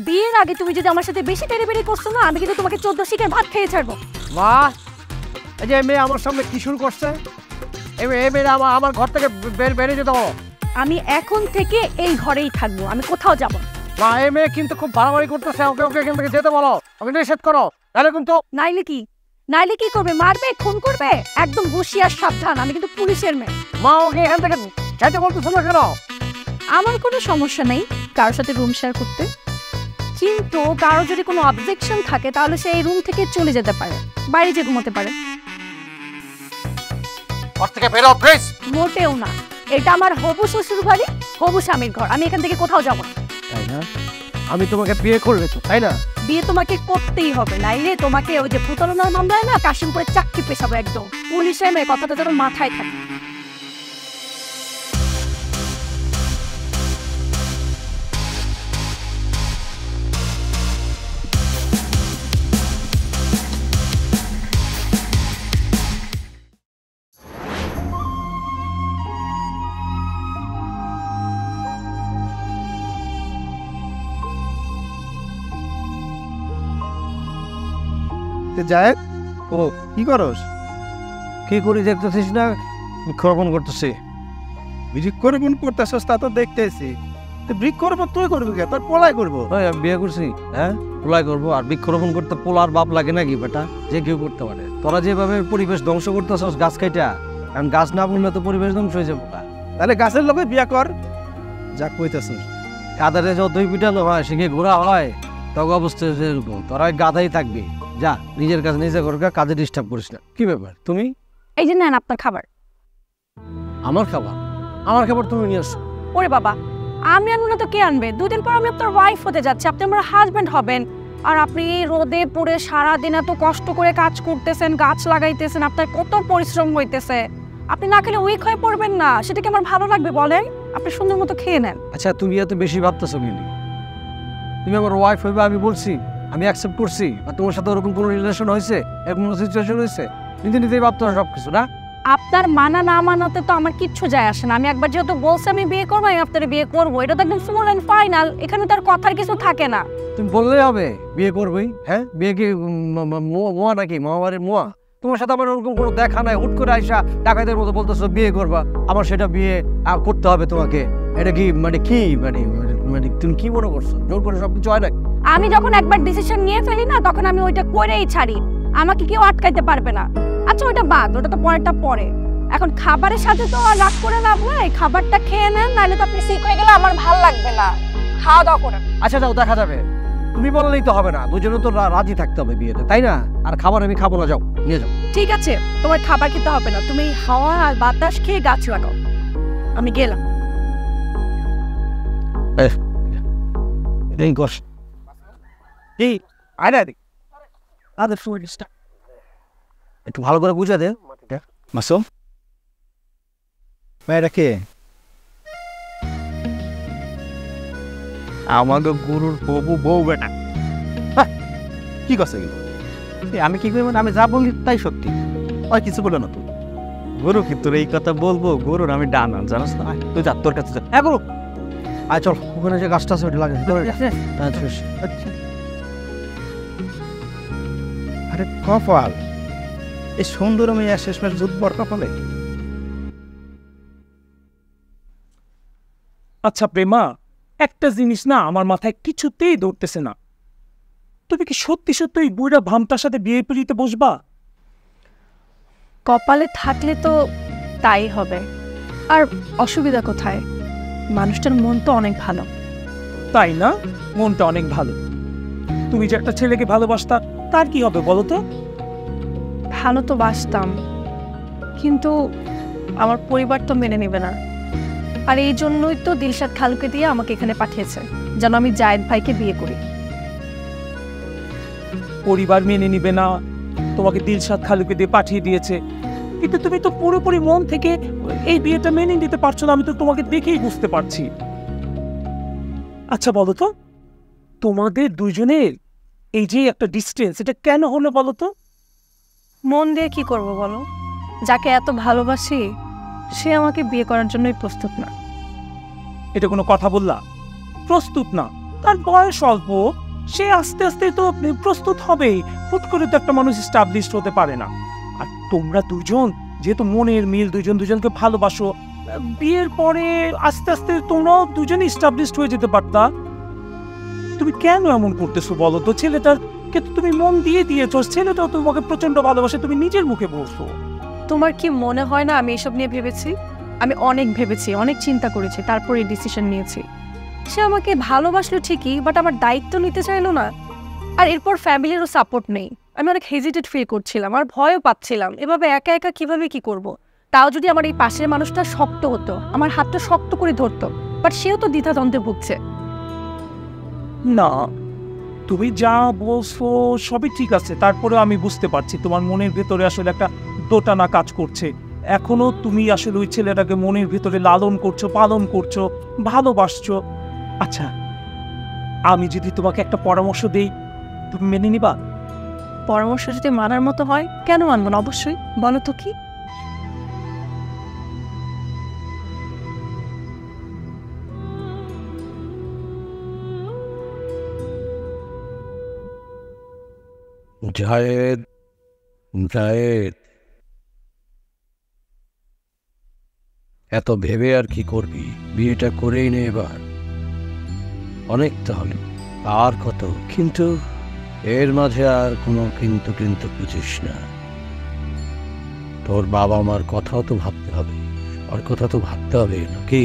বিয়ের আগে তুমি যদি আমার সাথে বেশি টেরিবেরি করছো না, আমি কিন্তু তোমাকে 14 শিকের ভাত খেয়ে ছাড়বো। মা, এই যে মেয়ে আমার সামনে কি শুরু করছে? এই মেয়ে আমার ঘর থেকে বেরিয়ে যেতে বলো। আমি এখন থেকে এই ঘরেই থাকবো, আমি কোথাও যাব না। মা, এই মেয়ে কিন্তু খুব বাড়াবাড়ি করতেছে, ওকে ওকে এখান থেকে যেতে বলো, ওকে নিষেধ করো। তাহলে কিন্তু নাইলে কি করবে? মারবে, খুন করবে? একদম হুঁশিয়ার সাবধান, আমি কিন্তু পুলিশের মেয়ে। মা, ওকে এখান থেকে যেতে বলতেছো না কেন? আমার কোনো সমস্যা নেই কারোর সাথে রুম শেয়ার করতে, কিন্তু কারো যদি কোনো অবজেকশন থাকে তাহলে সে এই রুম থেকে চলে যেতে পারে, বাইরে যে ঘুমাতে পারে। মোটেও না, এটা আমার হবু শ্বশুর বাড়ি, হবু স্বামীর ঘর, আমি এখান থেকে কোথাও যাবো না। তাই না? আমি তোমাকে বিয়ে করলে তো, তাই না? বিয়ে তোমাকে করতেই হবে, নাইলে তোমাকে ওই যে প্রতারণার মামলায় না কাশিমপুরে চাকরি পেশাবো একদম। পুলিশে মেয়ে কথাটা যেন মাথায় থাকে। জায়েদ, ও কি করস? কি করি দেখতেছিস না? বৃক্ষরোপণ করতেছি। বৃক্ষরোপণ করতেছিস তা তো দেখতেছি। বৃক্ষরোপণ তুই করবি কে? তোর পোলাই করবো। আমি বিয়ে করছি, হ্যাঁ পোলাই করবো। আর বৃক্ষরোপণ করতে পোলার বাপ লাগে নাকি বেটা? যে কেউ করতে পারে। তোরা যেভাবে পরিবেশ ধ্বংস করতেছস গাছ কাইটা, কারণ গাছ না বললে তো পরিবেশ ধ্বংস হয়ে যাবো। তাহলে গাছের লোকে বিয়ে কর, যা কইতেছিস। কাদারে যতই পিটানো হয়, সে ঘোরা হয়, তখন অবস্থা এরকম। তোরা গাধাই থাকবি। যা নিজের কাজ নিজে করগা, কাজে ডিস্টার্ব করিস না। কি ব্যাপার তুমি? এই যে নেন আপনার খাবার। আমার খাবার? আমার খাবার তুমি নিয়ে আসো। ওরে বাবা, আমি আনবো না তো কে আনবে? দুদিন পর আমি আপনার ওয়াইফ হতে যাচ্ছি, আপনি আমার হাজবেন্ড হবেন। আর আপনি রোদে পুড়ে সারাদিন এত কষ্ট করে কাজ করতেছেন, গাছ লাগাইতেছেন, আপনার কত পরিশ্রম হইতেছে, আপনি না খেলে উইক হয়ে পড়বেন না? সেটা কি আমার ভালো লাগবে বলেন? আপনি সুন্দর মতো খেয়ে নেন। আচ্ছা তুমি এত বেশি ভাবতেছো কিন্তু। তুমি আমার ওয়াইফ হইবে আমি বলছি, আমি অ্যাকসেপ্ট করছি। আর তোমার সাথে ওরকম কোনো রিলেশন হয়েছে, এরকম কোনো সিচুয়েশন হয়েছে? নিজে নিজেই ভাবতে সব কিছু না। আপনার মানা না মানাতে তো আমার কিচ্ছু যায় আসে না। আমি একবার যেহেতু বলছি আমি বিয়ে করবো, আমি আপনার বিয়ে করবো, এটা তো একদম ফুল এন্ড ফাইনাল। এখানে তার কথার কিছু থাকে না। তুমি বললেই হবে বিয়ে করবই। হ্যাঁ, বিয়ে কি মোয়া নাকি? মহামারীর মোয়া? তোমার সাথে আমার ওরকম কোনো দেখা নাই। হুট করে আইসা ডাকাতের মতো বলতেছো বিয়ে করবা, আমার সেটা বিয়ে করতে হবে তোমাকে। এটা কি মানে কি মানে মানে তুমি কি মনে করছো? জোর করে সবকিছু হয় না? আমি যখন একবার ডিসিশন নিয়ে ফেলি না, তখন আমি ওইটা করেই ছাড়ি। আমাকে কেউ আটকাইতে পারবে না। আচ্ছা ওইটা বাদ, ওটা তো পরেরটা পরে। এখন খাবারের সাথে তো আর রাগ করে লাভ নাই। খাবারটা খেয়ে নেন, নাহলে তো আপনি সিক হয়ে গেলে আমার ভাল লাগবে না। খাওয়া দাওয়া করেন। আচ্ছা যাও, দেখা যাবে। তুমি বললেই তো হবে না, দুজনে তো রাজি থাকতে হবে বিয়েতে, তাই না? আর খাবার আমি খাবো না, যাও নিয়ে যাও। ঠিক আছে, তোমার খাবার খেতে হবে না, তুমি হাওয়া আর বাতাস খেয়ে গাছ লাগাও। আমি গেলাম। এটাই কষ্ট। কি আয় না আদের সময়টা একটু ভালো করে বুঝা দে। মাসুম, মেয়েটা কে? আমাকে গুরুর বউ বউ বেটা। কি করছে? আমি কি করি? মানে আমি যা বলি তাই সত্যি। ওই কিছু বলে না তো। গুরু কি তোর এই কথা বলবো? গুরুর আমি ডানা, জানাস না? তুই যা, তোর কাছে যা। হ্যাঁ গুরু, আয় চল, ওখানে যে গাছটা আছে ওটা লাগে। আরে কপাল, এই সুন্দর মেয়ে শেষমেশ জুটবর কপালে। আচ্ছা প্রেমা, একটা জিনিস না আমার মাথায় কিছুতেই ধরতেছে না। তুমি কি সত্যি সত্যি ওই বুড়া ভামটার সাথে বিয়ে পিড়িতে বসবা? কপালে থাকলে তো তাই হবে। আর অসুবিধা কোথায়? মানুষটার মন তো অনেক ভালো। তাই না? মনটা অনেক ভালো। তুমি যে একটা ছেলেকে ভালোবাসতা, তার কি হবে বলো তো? ভালো তো বাসতাম, কিন্তু আমার পরিবার তো মেনে নেবে না। আর এই জন্যই তো দিলশাদ খালুকে দিয়ে আমাকে এখানে পাঠিয়েছে, যেন আমি জায়েদ ভাইকে বিয়ে করি। পরিবার মেনে নিবে না, তোমাকে দিলশাদ খালুকে দিয়ে পাঠিয়ে দিয়েছে, কিন্তু তুমি তো পুরোপুরি মন থেকে এই বিয়েটা মেনে নিতে পারছো না। আমি তো তোমাকে দেখেই বুঝতে পারছি। আচ্ছা বলো তো, তোমাদের দুজনের এই যে একটা ডিস্টেন্স, এটা কেন হলো বলো তো? মন দিয়ে কি করব বলো? যাকে এত ভালোবাসি সে আমাকে বিয়ে করার জন্যই প্রস্তুত না। এটা কোনো কথা বললা? প্রস্তুত না? তার বয়স অল্প, সে আস্তে আস্তে তো প্রস্তুত হবেই। হুট করে তো একটা মানুষ এস্টাবলিশড হতে পারে না। আর তোমরা দুজন যেহেতু মনের মিল, দুজন দুজনকে ভালোবাসো, বিয়ের পরে আস্তে আস্তে তোমরাও দুজনই এস্টাবলিশড হয়ে যেতে পারতা। তুমি কেন এমন করতেছো বলো তো? ছেলেটাকে তো তুমি মন দিয়ে দিয়েছো, ছেলেটাও তোমাকে প্রচন্ড ভালোবাসে, তুমি নিজের মুখে বলছো। তোমার কি মনে হয় না আমি এসব নিয়ে ভেবেছি? আমি অনেক ভেবেছি, অনেক চিন্তা করেছি, তারপরে ডিসিশন নিয়েছি। সে আমাকে ভালোবাসলো ঠিকই, বাট আমার দায়িত্ব নিতে চাইলো না। আর এরপর ফ্যামিলিরও সাপোর্ট নেই। আমি অনেক হেজিটেট ফিল করছিলাম আর ভয়ও পাচ্ছিলাম। এভাবে একা একা কিভাবে কি করব। তাও যদি আমার এই পাশের মানুষটা শক্ত হতো, আমার হাতটা শক্ত করে ধরতো, বাট সেও তো দ্বিধাদ্বন্দ্বে ভুগছে। না, তুমি যা বলছো সবই ঠিক আছে, তারপরে আমি বুঝতে পারছি তোমার মনের ভেতরে আসলে একটা দোটানা কাজ করছে। এখনো তুমি আসলে ওই ছেলেটাকে মনের ভেতরে লালন করছো, পালন করছো, ভালোবাসছো। আচ্ছা, আমি যদি তোমাকে একটা পরামর্শ দেই, তুমি মেনে নিবা? পরামর্শ যদি মানার মতো হয়, কেন মানব না? অবশ্যই, বলো তো কি? জায়েদ, জায়েদ, এত ভেবে আর কি করবি? বিয়েটা করেই নে এবার। অনেক তাহলে আর কত, কিন্তু এর মাঝে আর কোনো কিন্তু কিন্তু বুঝিস না। তোর বাবা মার কথাও তো ভাবতে হবে, ওর কথা তো ভাবতে হবে নাকি?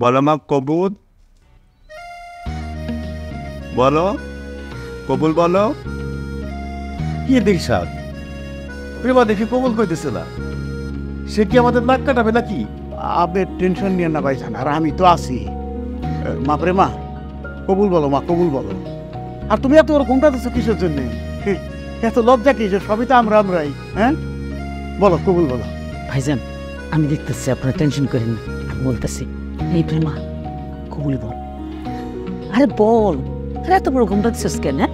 বলো মা, কবুল বলো, কবুল বলো। কি দেখছাল প্রেমা দেখি কবুল কইতেছে না, সে কি আমাদের নাক কাটাবে নাকি? আপনি টেনশন নিয়ে না ভাইজান, আর আমি তো আছি। মা প্রেমা কবুল বলো, মা কবুল বলো। আর তুমি এত ওরকম কাঁদছো কিসের জন্য? এত লজ্জা কি? সবই তো আমরাই। হ্যাঁ বলো, কবুল বলো। ভাইজান, আমি দেখতেছি আপনারা টেনশন করেন না, আমি বলতেছি। এই প্রেমা, কবুল বল। আরে বল, এত বড় ঘুমটা দিচ্ছিস কেন? হ্যাঁ,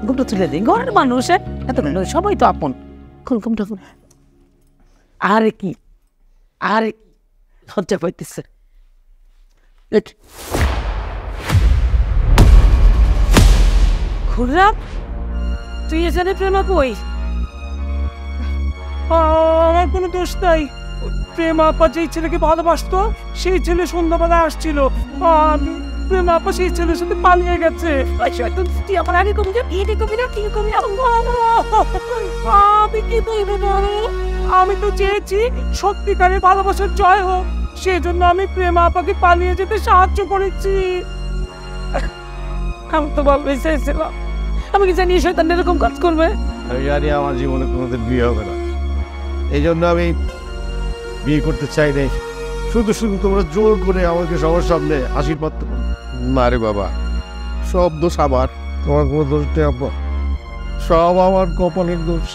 ঘুমটা তুলে দিই, ঘরের মানুষ, এত সবাই তো আপন। খুল ঘুমটা, খুল। আরে কি, আরে লজ্জা পাইতেছে। খুললাম, তুই এখানে প্রেমা কই? আমার কোনো দোষ নাই। প্রেমা আপা যেই ছেলেকে ভালোবাসতো, সেই ছেলে সন্ধ্যাবেলা আসছিল। আমি প্রেমা আপা সেই ছেলের সাথে পালিয়ে গেছে। তুই আমার আগে কবি না, বিয়ে কবি না, ঠিক কবি না। আমি কি বলবো? আমি তো চেয়েছি সত্যিকারের ভালোবাসার জয় হোক, সেই জন্য আমি প্রেমা আপাকে পালিয়ে যেতে সাহায্য করেছি। আমি তো ভালোই চাইছিলাম, আমি কি জানি শয়তান এরকম কাজ করবে? আমি জানি আমার জীবনে কোনোদিন বিয়ে হবে না, এই জন্য আমি বিয়ে করতে চাই নাই। শুধু শুধু তোমরা জোর করে আমাকে সবার সামনে হাসির পাত্র। না রে বাবা, সব দোষ আমার, তোমার কোনো দোষ নেই আব্বা, সব আমার কপালের দোষ।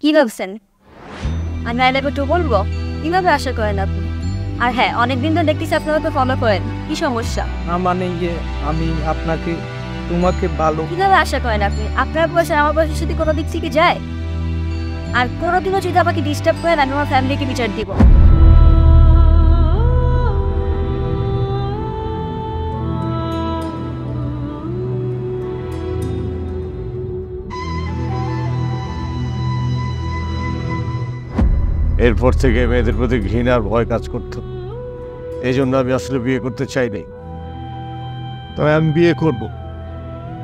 কি ভাবছেন আমি আই লাভ ইউ টু বলবো? কিভাবে আশা করেন আপনি? আর হ্যাঁ, অনেকদিন তো দেখতেছি আপনারা তো ফলো করেন, কি সমস্যা? মানে আমি আপনাকে, তোমাকে ভালো। কিভাবে আশা করেন আপনি? আপনার বয়স আর আমার বয়সের সাথে কোনো দিক থেকে যায়? আর কোনোদিনও যদি আমাকে ডিস্টার্ব করেন, আমি আমার ফ্যামিলিকে বিচার দিব। এরপর থেকে মেয়েদের প্রতি ঘৃণার ভয় কাজ করতো, এই জন্য আমি আসলে বিয়ে করতে চাই নাই। তবে আমি বিয়ে করব,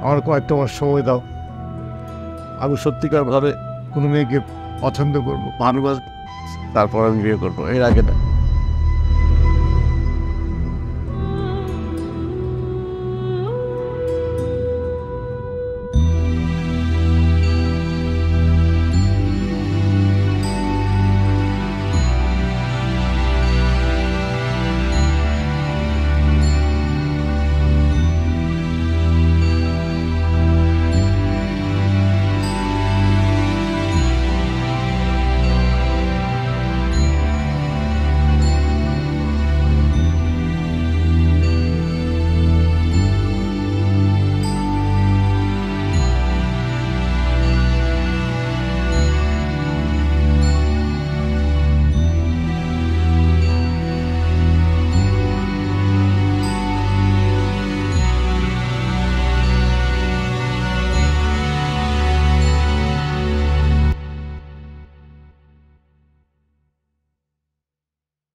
আমার কয়েকটা মাস সময় দাও। আমি সত্যিকার ভাবে কোনো মেয়েকে পছন্দ করবো, ভালোবাসবো, তারপর আমি বিয়ে করবো, এর আগে না।